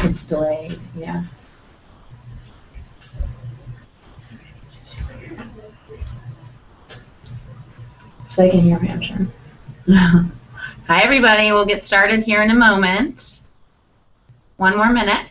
It's delayed, yeah. So I can hear me, I'm sure. Hi, everybody. We'll get started here in a moment. One more minute.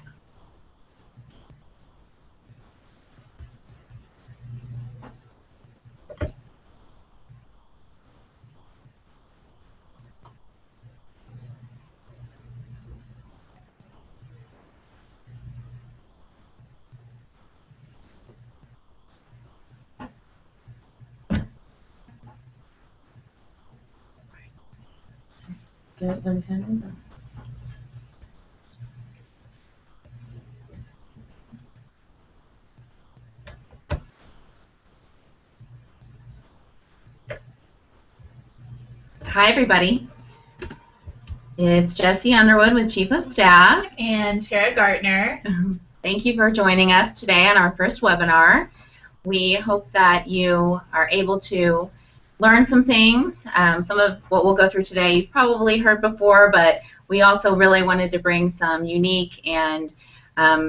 Good, 30 seconds. Hi, everybody. It's Jessie Underwood with Chief of Staff. And Tara Gartner. Thank you for joining us today on our first webinar. We hope that you are able to learn some things. Some of what we'll go through today you've probably heard before, but we also really wanted to bring some unique and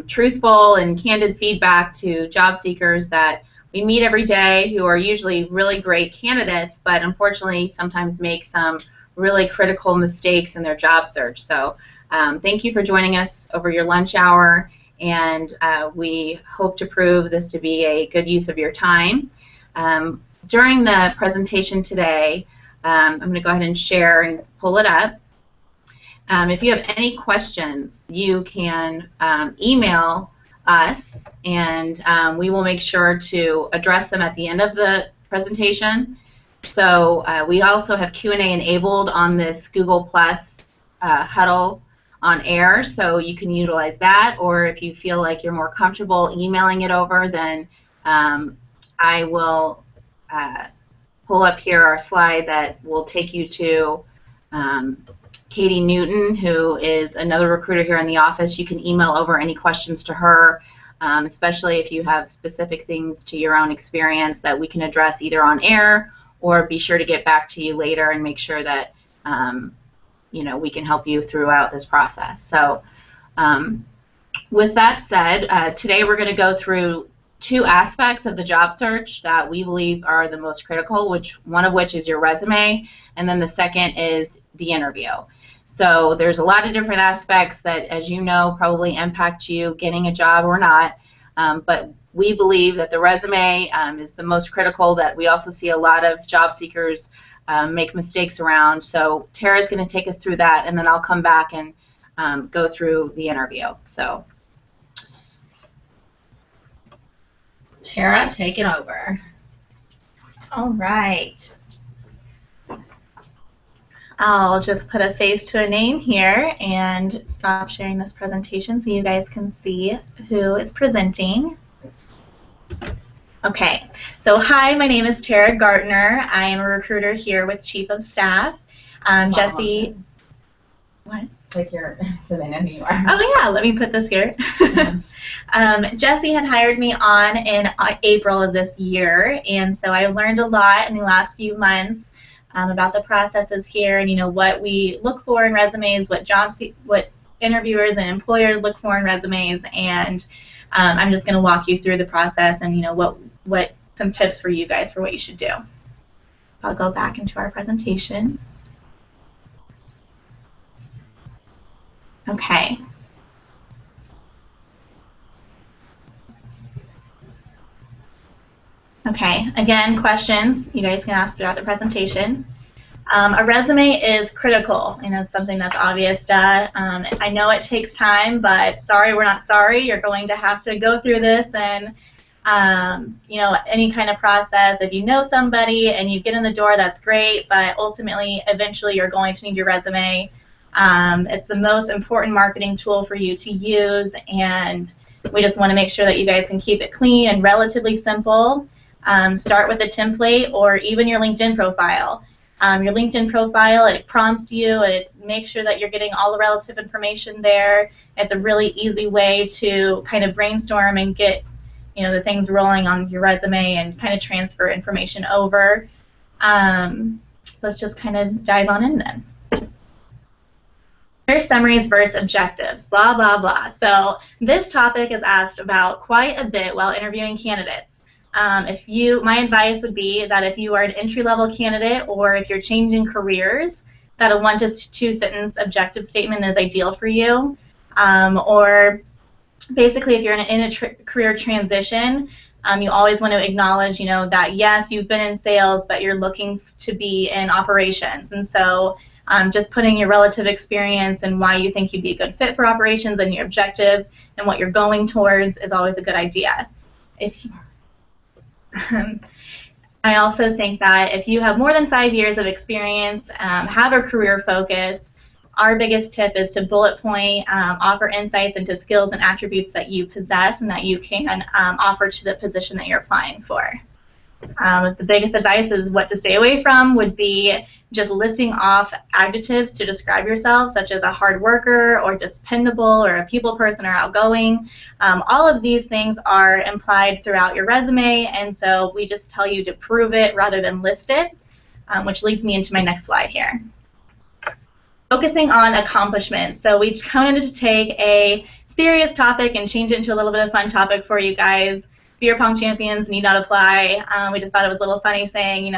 truthful and candid feedback to job seekers that we meet every day who are usually really great candidates, but unfortunately sometimes make some really critical mistakes in their job search. So thank you for joining us over your lunch hour, and we hope to prove this to be a good use of your time. During the presentation today, I'm going to go ahead and share and pull it up. If you have any questions, you can email us, and we will make sure to address them at the end of the presentation. So we also have Q&A enabled on this Google Plus huddle on air, so you can utilize that, or if you feel like you're more comfortable emailing it over, then I will pull up here our slide that will take you to Katie Newton, who is another recruiter here in the office. You can email over any questions to her, especially if you have specific things to your own experience that we can address either on air, or be sure to get back to you later and make sure that you know, we can help you throughout this process. So with that said, today we're going to go through two aspects of the job search that we believe are the most critical, one of which is your resume, and then the second is the interview. So there's a lot of different aspects that, as you know, probably impact you getting a job or not, but we believe that the resume is the most critical, that we also see a lot of job seekers make mistakes around. So Tara's going to take us through that, and then I'll come back and go through the interview. So Tara, take it over. All right. I'll just put a face to a name here and stop sharing this presentation so you guys can see who is presenting. Okay, so hi, my name is Tara Gartner. I am a recruiter here with Chief of Staff. Jessie, what? Like your, so they know who you are. Oh yeah, let me put this here. Jessie had hired me on in April of this year, and so I learned a lot in the last few months about the processes here, and you know what we look for in resumes, what interviewers and employers look for in resumes, and I'm just going to walk you through the process and you know what some tips for you guys for what you should do. I'll go back into our presentation. Okay. Okay, again, questions you guys can ask throughout the presentation. A resume is critical, and it's something that's obvious. I know it takes time, but sorry, we're not sorry. You're going to have to go through this, and any kind of process. If you know somebody and you get in the door, that's great, but ultimately, eventually, you're going to need your resume. It's the most important marketing tool for you to use, and we just want to make sure that you guys can keep it clean and relatively simple. Start with a template or even your LinkedIn profile. Your LinkedIn profile, it prompts you, it makes sure that you're getting all the relative information there. It's a really easy way to kind of brainstorm and get the things rolling on your resume and kind of transfer information over. Let's just kind of dive on in then. Career summaries versus objectives, blah, blah, blah. So this topic is asked about quite a bit while interviewing candidates. My advice would be that if you are an entry-level candidate or if you're changing careers, that a 1 to 2 sentence objective statement is ideal for you. Or basically, if you're in a career transition, you always want to acknowledge, that yes, you've been in sales, but you're looking to be in operations. And so just putting your relative experience and why you think you'd be a good fit for operations and your objective and what you're going towards is always a good idea. I also think that if you have more than 5 years of experience, have a career focus, our biggest tip is to bullet point, offer insights into skills and attributes that you possess and that you can offer to the position that you're applying for. The biggest advice is what to stay away from would be just listing off adjectives to describe yourself, such as a hard worker or dependable or a people person or outgoing. All of these things are implied throughout your resume, and so we just tell you to prove it rather than list it, which leads me into my next slide here. Focusing on accomplishments. So we wanted to take a serious topic and change it into a little bit of fun topic for you guys. Beer pong champions need not apply. We just thought it was a little funny saying,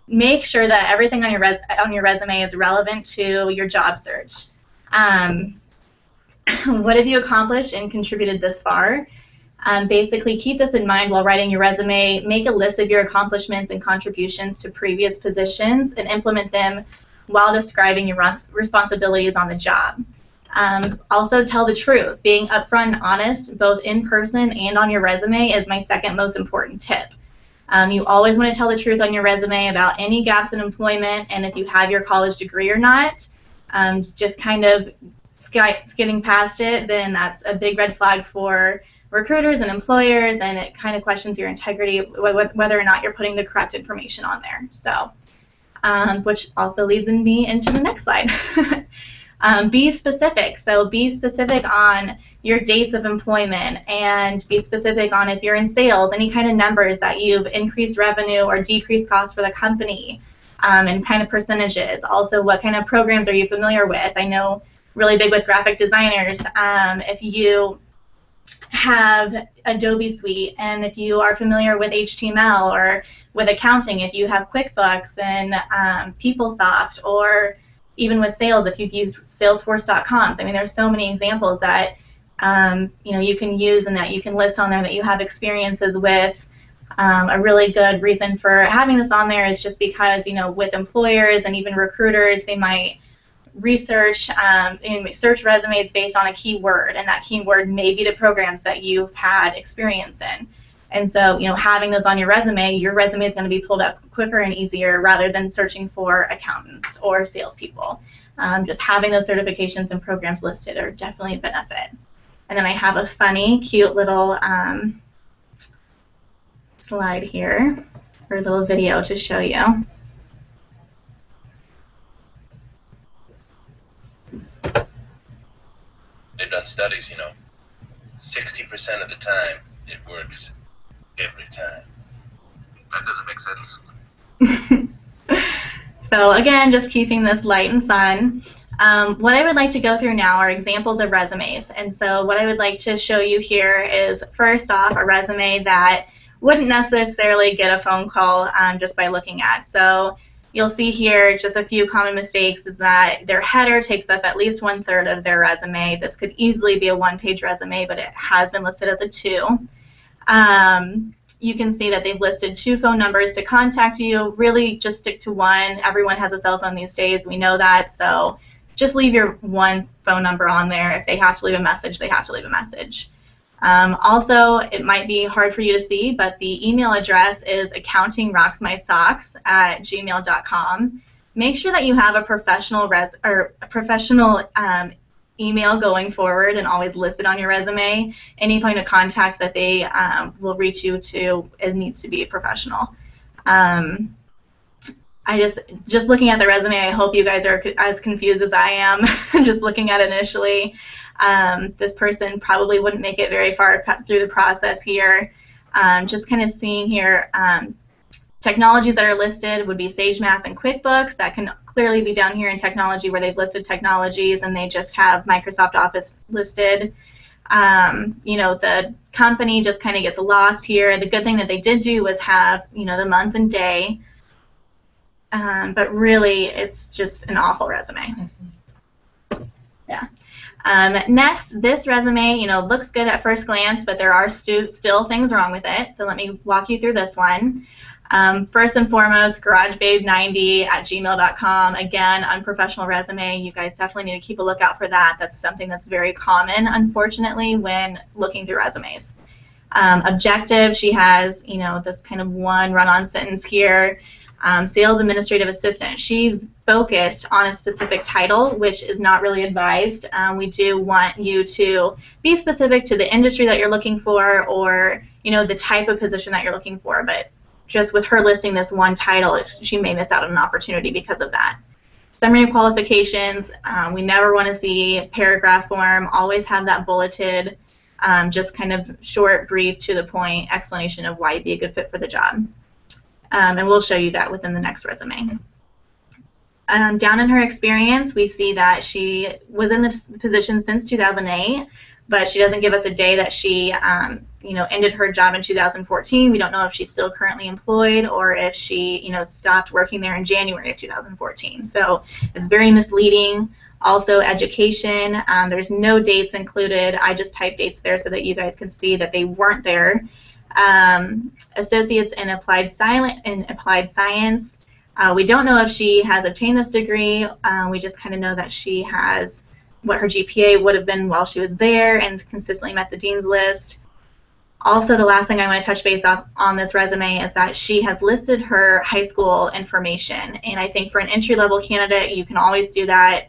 make sure that everything on your resume is relevant to your job search. What have you accomplished and contributed this far? Basically, keep this in mind while writing your resume. Make a list of your accomplishments and contributions to previous positions and implement them while describing your responsibilities on the job. Also, tell the truth. Being upfront and honest, both in person and on your resume, is my second most important tip. You always want to tell the truth on your resume about any gaps in employment, and if you have your college degree or not. Just kind of skimming past it, then that's a big red flag for recruiters and employers, and it kind of questions your integrity whether or not you're putting the correct information on there. So, which also leads me into the next slide. Be specific. So be specific on your dates of employment, and be specific on if you're in sales, any kind of numbers that you've increased revenue or decreased costs for the company, and kind of percentages. Also, what kind of programs are you familiar with? I know really big with graphic designers, if you have Adobe Suite, and if you are familiar with HTML, or with accounting, if you have QuickBooks and PeopleSoft, or even with sales, if you've used Salesforce.com. I mean, there's so many examples that you can use and that you can list on there that you have experiences with. A really good reason for having this on there is just because, with employers and even recruiters, they might research and search resumes based on a keyword, and that keyword may be the programs that you've had experience in. And so, having those on your resume is going to be pulled up quicker and easier rather than searching for accountants or salespeople. Just having those certifications and programs listed are definitely a benefit. And then I have a funny, cute little slide here, or a little video to show you. They've done studies, 60% of the time it works every time. That doesn't make sense. So again, just keeping this light and fun. What I would like to go through now are examples of resumes. And so what I would like to show you here is, first off, a resume that wouldn't necessarily get a phone call just by looking at. So you'll see here just a few common mistakes is that their header takes up at least 1/3 of their resume. This could easily be a 1-page resume, but it has been listed as a 2. you can see that they've listed 2 phone numbers to contact you. Really just stick to one. Everyone has a cell phone these days. We know that. So just leave your one phone number on there. If they have to leave a message, they have to leave a message. Also, it might be hard for you to see, but the email address is accountingrocksmysocks@gmail.com. Make sure that you have a professional email going forward and always listed on your resume. Any point of contact that they will reach you to, it needs to be professional. Just looking at the resume, I hope you guys are as confused as I am just looking at it initially. This person probably wouldn't make it very far through the process here. Just kind of seeing here, technologies that are listed would be SageMath and QuickBooks. That can clearly be down here in technology where they've listed technologies and they just have Microsoft Office listed. You know, the company just kind of gets lost here. The good thing that they did do was have, you know, the month and day. But really, it's just an awful resume. Yeah. Next, this resume, you know, looks good at first glance, but there are still things wrong with it. So let me walk you through this one. First and foremost, garagebabe90@gmail.com. Again, unprofessional resume. You guys definitely need to keep a lookout for that. That's something that's very common, unfortunately, when looking through resumes. Objective, she has, you know, this kind of one run-on sentence here. Sales administrative assistant. She focused on a specific title, which is not really advised. We do want you to be specific to the industry that you're looking for, or, you know, the type of position that you're looking for. But just with her listing this one title, she may miss out on an opportunity because of that. Summary of qualifications. We never want to see paragraph form. Always have that bulleted, just kind of short, brief, to the point explanation of why you'd be a good fit for the job. And we'll show you that within the next resume. Down in her experience, we see that she was in this position since 2008, but she doesn't give us a day that she you know, ended her job in 2014. We don't know if she's still currently employed or if she, you know, stopped working there in January of 2014. So it's very misleading. Also, education, there's no dates included. I just typed dates there so that you guys can see that they weren't there. Associates in applied science. We don't know if she has obtained this degree. We just kind of know that she has what her GPA would have been while she was there and consistently met the dean's list. Also, the last thing I want to touch base on this resume is that she has listed her high school information, and I think for an entry-level candidate, you can always do that.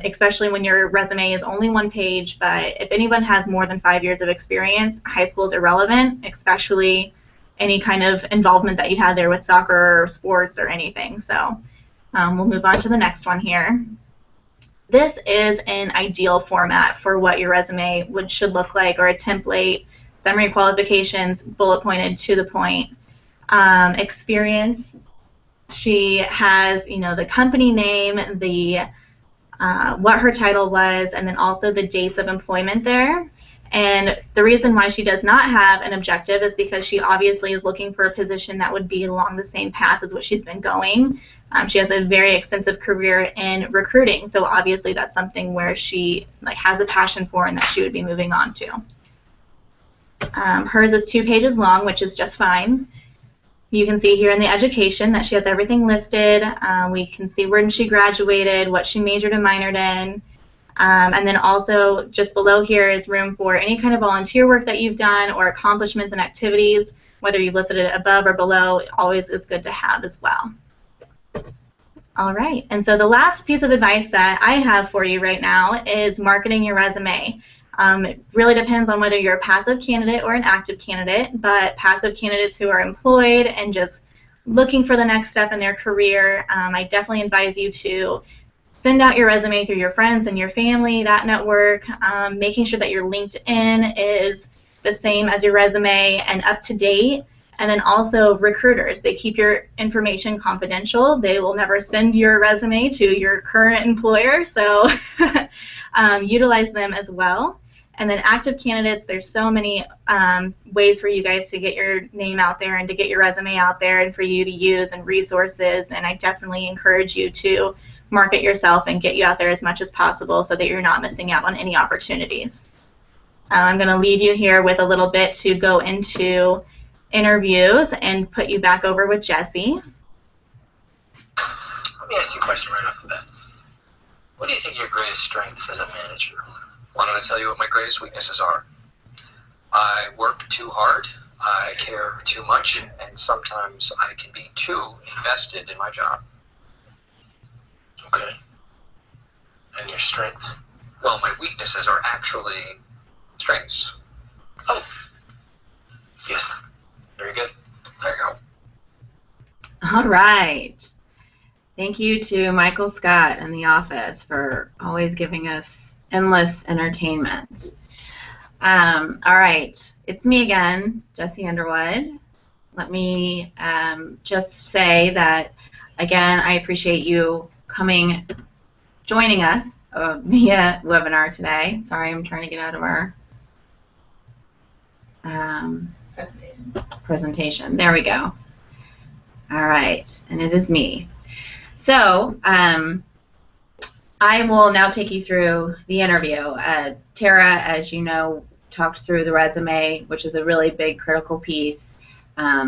Especially when your resume is only one page, but if anyone has more than 5 years of experience, high school is irrelevant, especially any kind of involvement that you had there with soccer or sports or anything. So we'll move on to the next one here. This is an ideal format for what your resume should look like, or a template. Summary qualifications, bullet pointed, to the point. Experience, she has, you know, the company name, the what her title was, and then also the dates of employment there. And the reason why she does not have an objective is because she obviously is looking for a position that would be along the same path as what she's been going. She has a very extensive career in recruiting, so obviously that's something where she has a passion for and that she would be moving on to. Hers is 2 pages long, which is just fine. You can see here in the education that she has everything listed. We can see when she graduated, what she majored and minored in. And then also just below here is room for any kind of volunteer work that you've done or accomplishments and activities. Whether you've listed it above or below, always is good to have as well. All right, and so the last piece of advice that I have for you right now is marketing your resume. It really depends on whether you're a passive candidate or an active candidate, but passive candidates who are employed and just looking for the next step in their career, I definitely advise you to send out your resume through your friends and your family, that network, making sure that your LinkedIn is the same as your resume and up to date. And then also recruiters, they keep your information confidential. They will never send your resume to your current employer, so utilize them as well. And then active candidates, there's so many ways for you guys to get your name out there and to get your resume out there and for you to use and resources, and I definitely encourage you to market yourself and get you out there as much as possible so that you're not missing out on any opportunities. I'm going to leave you here with a little bit to go into interviews and put you back over with Jesse. Let me ask you a question right off the bat. What do you think are your greatest strengths as a manager? Why don't I tell you what my greatest weaknesses are? I work too hard, I care too much, and sometimes I can be too invested in my job. Okay. And your strengths? Well, my weaknesses are actually strengths. Oh. Yes. Very good. There you go. All right. Thank you to Michael Scott in the office for always giving us endless entertainment. All right, it's me again, Jessie Underwood. Let me just say that, again, I appreciate you joining us via webinar today. Sorry, I'm trying to get out of our presentation. There we go. All right, and it is me. So I will now take you through the interview. Tara, as you know, talked through the resume, which is a really big critical piece.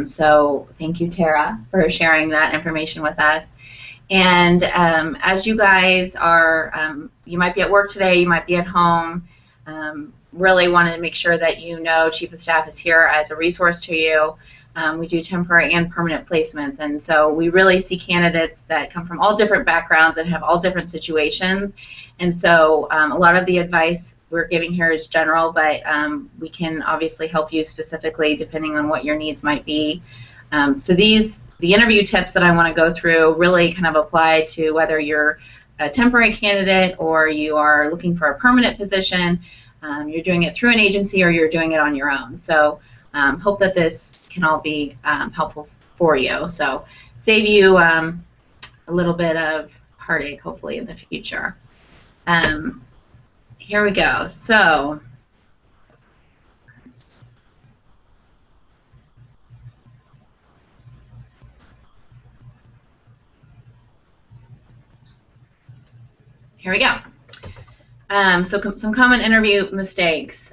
So thank you, Tara, for sharing that information with us. And as you guys are, you might be at work today, you might be at home, really wanted to make sure that you know Chief of Staff is here as a resource to you. We do temporary and permanent placements, and so we really see candidates that come from all different backgrounds and have all different situations. And so a lot of the advice we're giving here is general, but we can obviously help you specifically depending on what your needs might be. So the interview tips that I want to go through really kind of apply to whether you're a temporary candidate or you are looking for a permanent position, you're doing it through an agency or you're doing it on your own. So hope that this can all be helpful for you. So save you a little bit of heartache, hopefully, in the future. Here we go. So here we go. So some common interview mistakes.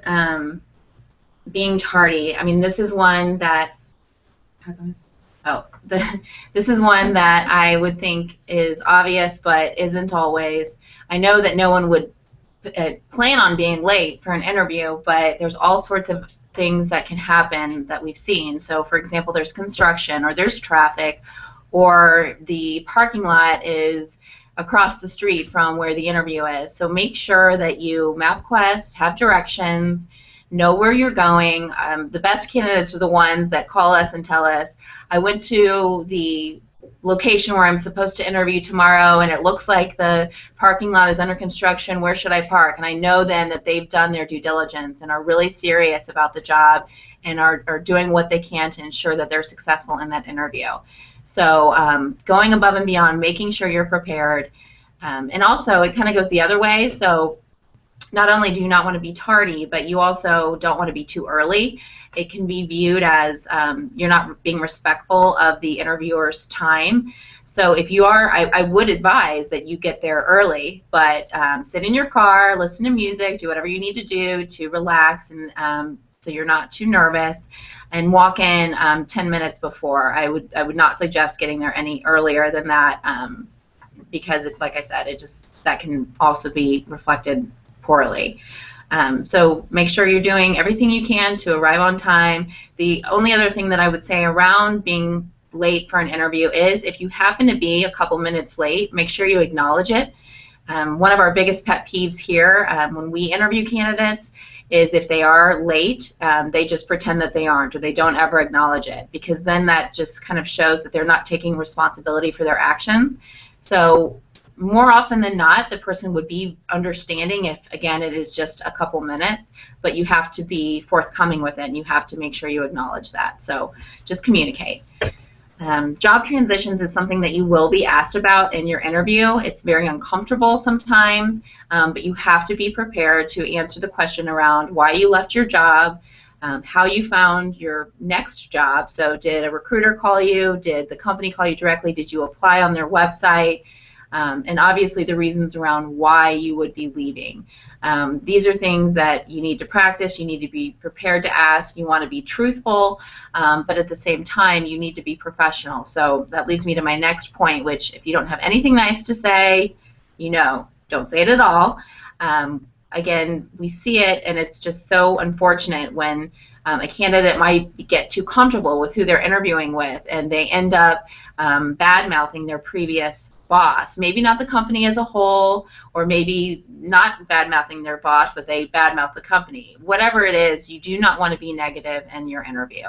Being tardy. I mean, this is one that, this is one that I would think is obvious, but isn't always. I know that no one would plan on being late for an interview, but there's all sorts of things that can happen that we've seen. So, for example, there's construction, or there's traffic, or the parking lot is across the street from where the interview is. So make sure that you MapQuest, have directions, know where you're going. The best candidates are the ones that call us and tell us, I went to the location where I'm supposed to interview tomorrow and it looks like the parking lot is under construction, where should I park? And I know then that they've done their due diligence and are really serious about the job and are doing what they can to ensure that they're successful in that interview. So going above and beyond, making sure you're prepared. And also it kind of goes the other way. So not only do you not want to be tardy, but you also don't want to be too early. It can be viewed as you're not being respectful of the interviewer's time. So if you are, I would advise that you get there early, but sit in your car, listen to music, do whatever you need to do to relax, and so you're not too nervous, and walk in 10 minutes before. I would not suggest getting there any earlier than that because, like I said, that can also be reflected poorly. So make sure you're doing everything you can to arrive on time. The only other thing that I would say around being late for an interview is if you happen to be a couple minutes late, make sure you acknowledge it. One of our biggest pet peeves here when we interview candidates is if they are late, they just pretend that they aren't, or they don't ever acknowledge it, because then that just kind of shows that they're not taking responsibility for their actions. So more often than not, the person would be understanding if, again, it is just a couple minutes, but you have to be forthcoming with it, and you have to make sure you acknowledge that. So just communicate. Job transitions is something that you will be asked about in your interview. It's very uncomfortable sometimes, but you have to be prepared to answer the question around why you left your job, how you found your next job. So did a recruiter call you? Did the company call you directly? Did you apply on their website? and obviously the reasons around why you would be leaving. These are things that you need to practice. You need to be prepared to ask. You want to be truthful, but at the same time, you need to be professional. So that leads me to my next point, which if you don't have anything nice to say, don't say it at all. Again, we see it, and it's just so unfortunate when a candidate might get too comfortable with who they're interviewing with, and they end up bad-mouthing their previous boss. Maybe not the company as a whole, or maybe not bad-mouthing their boss, but they bad-mouth the company. Whatever it is, you do not want to be negative in your interview.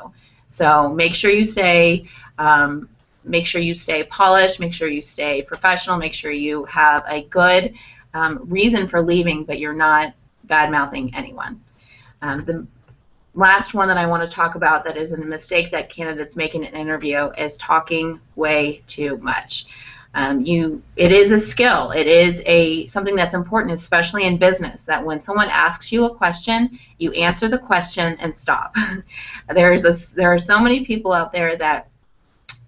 So make sure you stay polished, make sure you stay professional, make sure you have a good reason for leaving, but you're not bad-mouthing anyone. The last one that I want to talk about that is a mistake that candidates make in an interview is talking way too much. It is a skill. It is something that's important, especially in business, that when someone asks you a question, you answer the question and stop. There are so many people out there that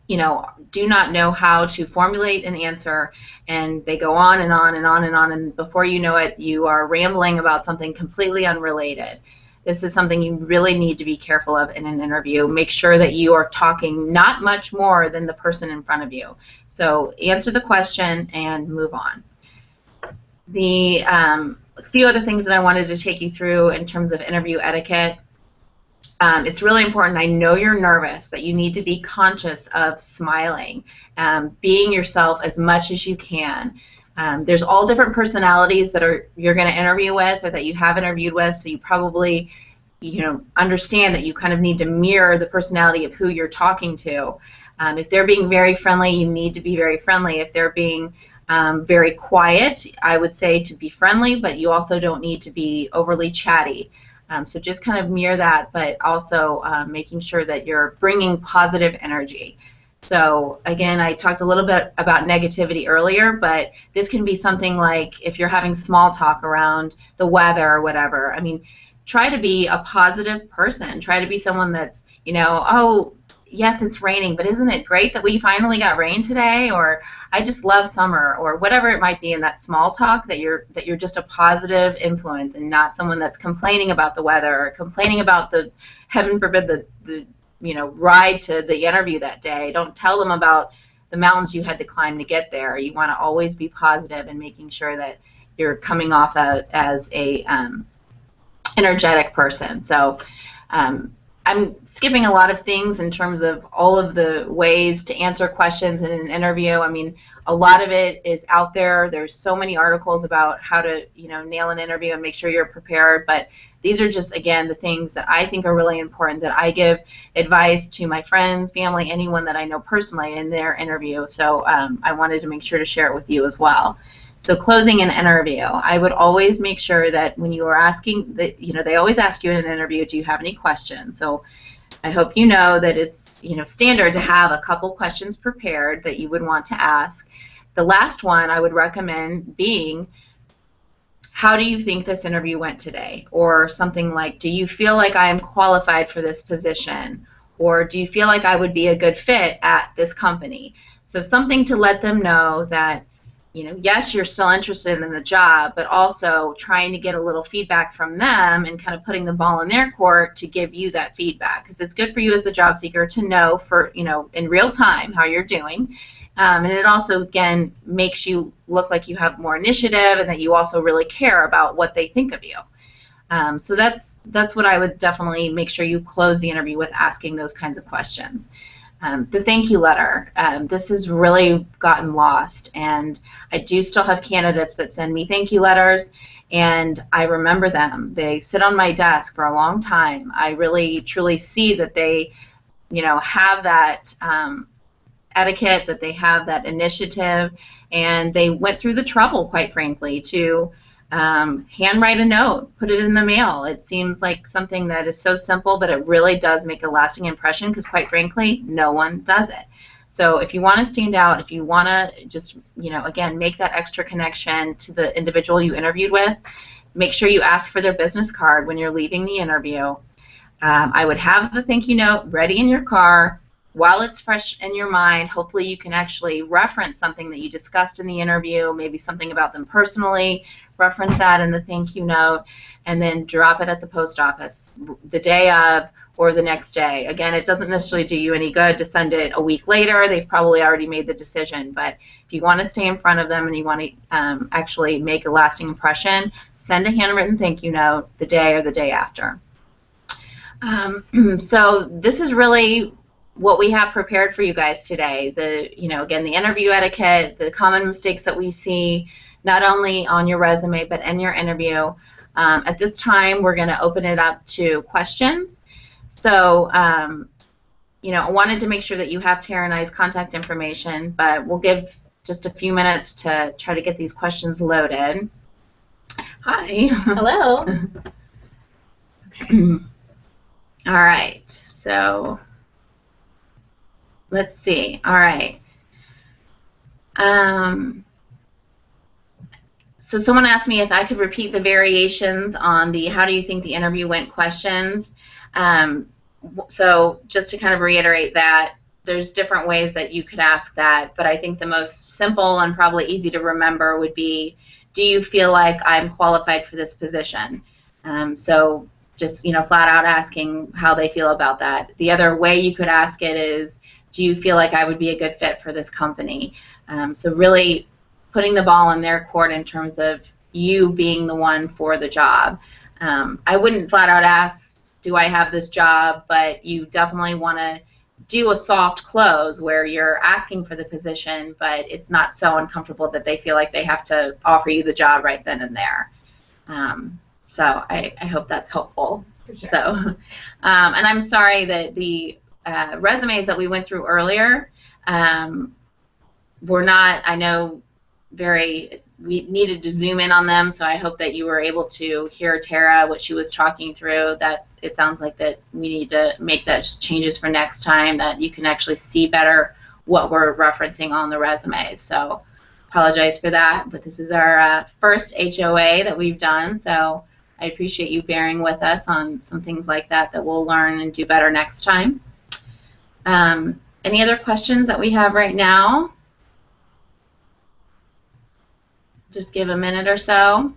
do not know how to formulate an answer, and they go on and on and on and on, and before you know it, you are rambling about something completely unrelated. This is something you really need to be careful of in an interview. Make sure that you are talking not much more than the person in front of you. So answer the question and move on. A few other things that I wanted to take you through in terms of interview etiquette. It's really important. I know you're nervous, but you need to be conscious of smiling, being yourself as much as you can. There's all different personalities that you're going to interview with or that you have interviewed with, so you probably understand that you kind of need to mirror the personality of who you're talking to. If they're being very friendly, you need to be very friendly. If they're being very quiet, I would say to be friendly, but you also don't need to be overly chatty. So just kind of mirror that, but also making sure that you're bringing positive energy. So again, I talked a little bit about negativity earlier, but this can be something like if you're having small talk around the weather or whatever. I mean, try to be a positive person. Try to be someone that's, oh, yes, it's raining, but isn't it great that we finally got rain today? Or I just love summer, or whatever it might be in that small talk, that you're just a positive influence and not someone that's complaining about the weather or complaining about the, heaven forbid, the ride to the interview that day. Don't tell them about the mountains you had to climb to get there. You want to always be positive and making sure that you're coming off as a energetic person. So I'm skipping a lot of things in terms of all of the ways to answer questions in an interview. I mean, a lot of it is out there. There's so many articles about how to, nail an interview and make sure you're prepared. But these are just, again, the things that I think are really important, that I give advice to my friends, family, anyone that I know personally in their interview. So I wanted to make sure to share it with you as well. So closing an interview, I would always make sure that when you are asking, that they always ask you in an interview, do you have any questions? So I hope you know that it's standard to have a couple questions prepared that you would want to ask. The last one I would recommend being, how do you think this interview went today? Or something like, do you feel like I am qualified for this position? Or do you feel like I would be a good fit at this company? So something to let them know that, yes, you're still interested in the job, but also trying to get a little feedback from them and kind of putting the ball in their court to give you that feedback. Because it's good for you as the job seeker to know in real time how you're doing. And it also, again, makes you look like you have more initiative and that you also really care about what they think of you. So that's what I would definitely make sure you close the interview with, asking those kinds of questions. The thank you letter. This has really gotten lost, and I do still have candidates that send me thank you letters, and I remember them. They sit on my desk for a long time. I really, truly see that they, have that etiquette, that they have that initiative, and they went through the trouble, quite frankly, to handwrite a note, put it in the mail. It seems like something that is so simple, but it really does make a lasting impression because, quite frankly, no one does it. So if you want to stand out, if you want to just, again, make that extra connection to the individual you interviewed with, make sure you ask for their business card when you're leaving the interview. I would have the thank you note ready in your car. while it's fresh in your mind, hopefully you can actually reference something that you discussed in the interview, maybe something about them personally, reference that in the thank you note, and then drop it at the post office the day of or the next day. Again, it doesn't necessarily do you any good to send it a week later. They've probably already made the decision. But if you want to stay in front of them and you want to actually make a lasting impression, send a handwritten thank you note the day or the day after. So this is really what we have prepared for you guys today. Again, the interview etiquette, the common mistakes that we see, not only on your resume but in your interview. At this time, we're going to open it up to questions. So, I wanted to make sure that you have Tara and I's contact information, but we'll give just a few minutes to try to get these questions loaded. Hi. Hello. Okay. All right. So, let's see. All right. So someone asked me if I could repeat the variations on the how do you think the interview went questions. So just to kind of reiterate that, there's different ways that you could ask that, but I think the most simple and probably easy to remember would be, do you feel like I'm qualified for this position? So just flat out asking how they feel about that. The other way you could ask it is, do you feel like I would be a good fit for this company? So really putting the ball in their court in terms of you being the one for the job. I wouldn't flat out ask, do I have this job, but you definitely want to do a soft close where you're asking for the position, but it's not so uncomfortable that they feel like they have to offer you the job right then and there. So I hope that's helpful. For sure. So, and I'm sorry that the resumes that we went through earlier were not, I know, we needed to zoom in on them, so I hope that you were able to hear Tara, what she was talking through, that it sounds like that we need to make those changes for next time, that you can actually see better what we're referencing on the resumes. So apologize for that, but this is our first HOA that we've done, so I appreciate you bearing with us on some things like that we'll learn and do better next time. Any other questions that we have right now? Just give a minute or so.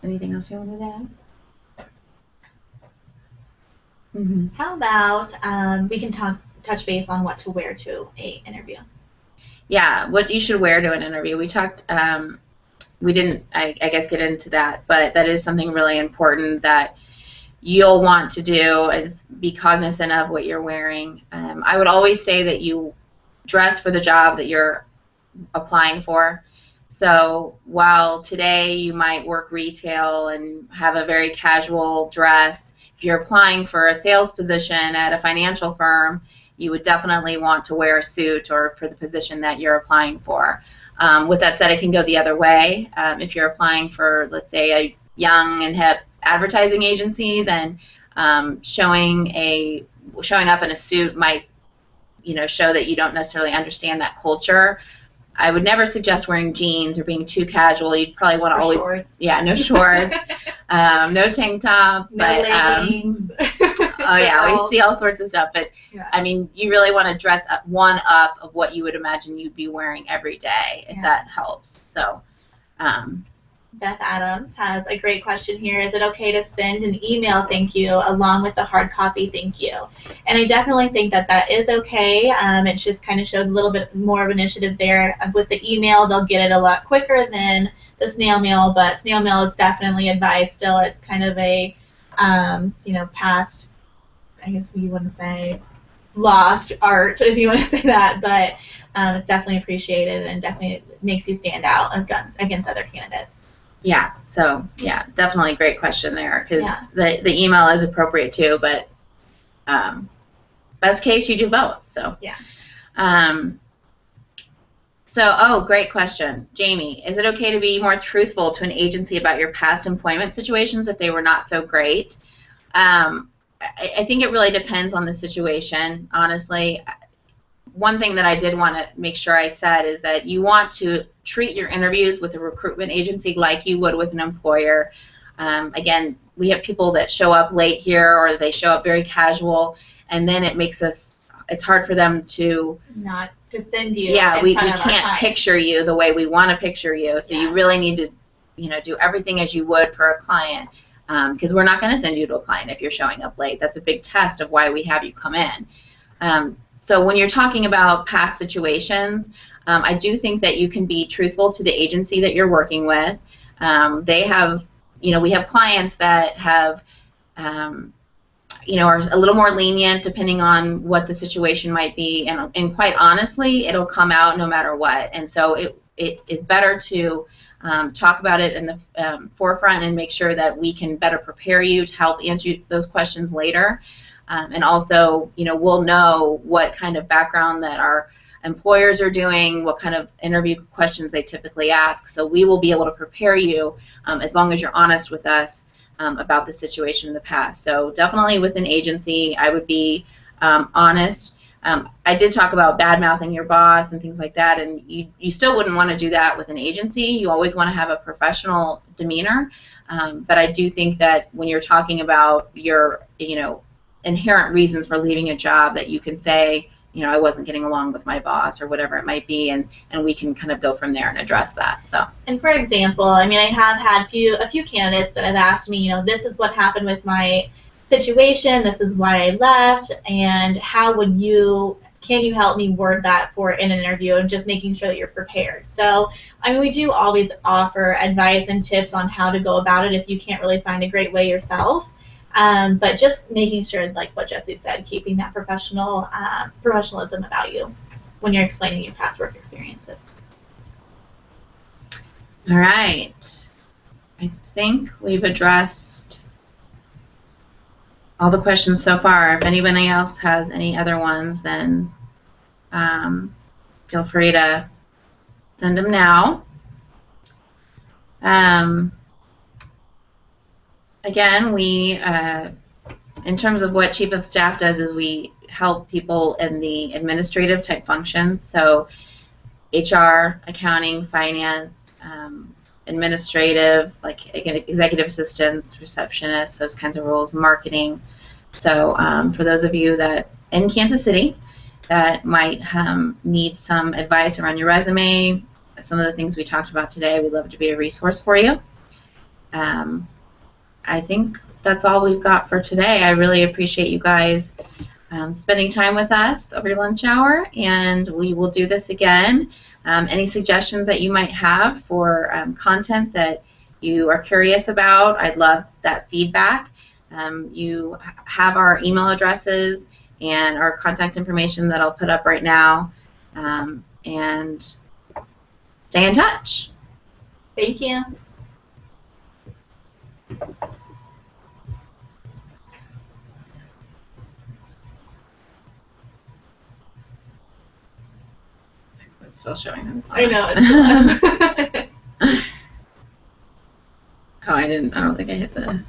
Anything else you wanted to add? Mm-hmm. How about we can touch base on what to wear to an interview? Yeah, what you should wear to an interview. We talked, we didn't, I guess, get into that, but that is something really important that you'll want to do, is be cognizant of what you're wearing. I would always say that you dress for the job that you're applying for. So while today you might work retail and have a very casual dress, if you're applying for a sales position at a financial firm, you would definitely want to wear a suit, or for the position that you're applying for. With that said, it can go the other way. If you're applying for, let's say, a young and hip advertising agency, then showing up in a suit might show that you don't necessarily understand that culture. I would never suggest wearing jeans or being too casual. You'd probably want to always, shorts. Yeah, no shorts, no tank tops, no leggings. Oh yeah, we see all sorts of stuff. But yeah. I mean, you really want to dress up of what you would imagine you'd be wearing every day, if that helps. So. Beth Adams has a great question here. Is it okay to send an email thank you along with the hard copy thank you? And I definitely think that is okay. It just kind of shows a little bit more of initiative there. With the email, they'll get it a lot quicker than the snail mail, but snail mail is definitely advised still. It's kind of a, past, I guess you wouldn't say lost art, if you want to say that, but it's definitely appreciated and definitely makes you stand out against other candidates. Yeah, so yeah, definitely a great question there, because the email is appropriate too, but best case you do both. So yeah. Great question, Jamie. Is it okay to be more truthful to an agency about your past employment situations if they were not so great? I think it really depends on the situation, honestly. One thing that I did want to make sure I said is that you want to treat your interviews with a recruitment agency like you would with an employer. Again, we have people that show up late here, or they show up very casual, and then it makes it's hard for them to not to send you. Yeah, in we front of our can't clients. picture you the way we want to picture you. So you really need to, do everything as you would for a client, because we're not going to send you to a client if you're showing up late. That's a big test of why we have you come in. So when you're talking about past situations, I do think that you can be truthful to the agency that you're working with. They have, we have clients that have, are a little more lenient depending on what the situation might be, and quite honestly, it'll come out no matter what. And so it is better to talk about it in the forefront and make sure that we can better prepare you to help answer those questions later. And also, we'll know what kind of background that our employers are doing, what kind of interview questions they typically ask. So we will be able to prepare you as long as you're honest with us about the situation in the past. So definitely with an agency, I would be honest. I did talk about bad-mouthing your boss and things like that, and you still wouldn't want to do that with an agency. You always want to have a professional demeanor. But I do think that when you're talking about your, inherent reasons for leaving a job, that you can say, I wasn't getting along with my boss or whatever it might be, and we can kind of go from there and address that. So. And for example, I have had a few candidates that have asked me, this is what happened with my situation, this is why I left, and can you help me word that in an interview, and just making sure that you're prepared. So, we do always offer advice and tips on how to go about it if you can't really find a great way yourself. But just making sure, like what Jesse said, keeping that professionalism about you when you're explaining your past work experiences. All right. I think we've addressed all the questions so far. If anybody else has any other ones, then feel free to send them now. Again, we, in terms of what Chief of Staff does, is we help people in the administrative type functions, so HR, accounting, finance, administrative, like executive assistants, receptionists, those kinds of roles, marketing. So for those of you that in Kansas City that might need some advice around your resume, some of the things we talked about today, we'd love to be a resource for you. I think that's all we've got for today. I really appreciate you guys spending time with us over your lunch hour, and we will do this again. Any suggestions that you might have for content that you are curious about, I'd love that feedback. You have our email addresses and our contact information that I'll put up right now, and stay in touch. Thank you. It's still showing. I know. It's Oh, I don't think I hit the.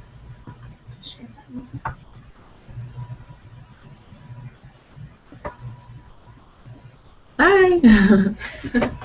Bye.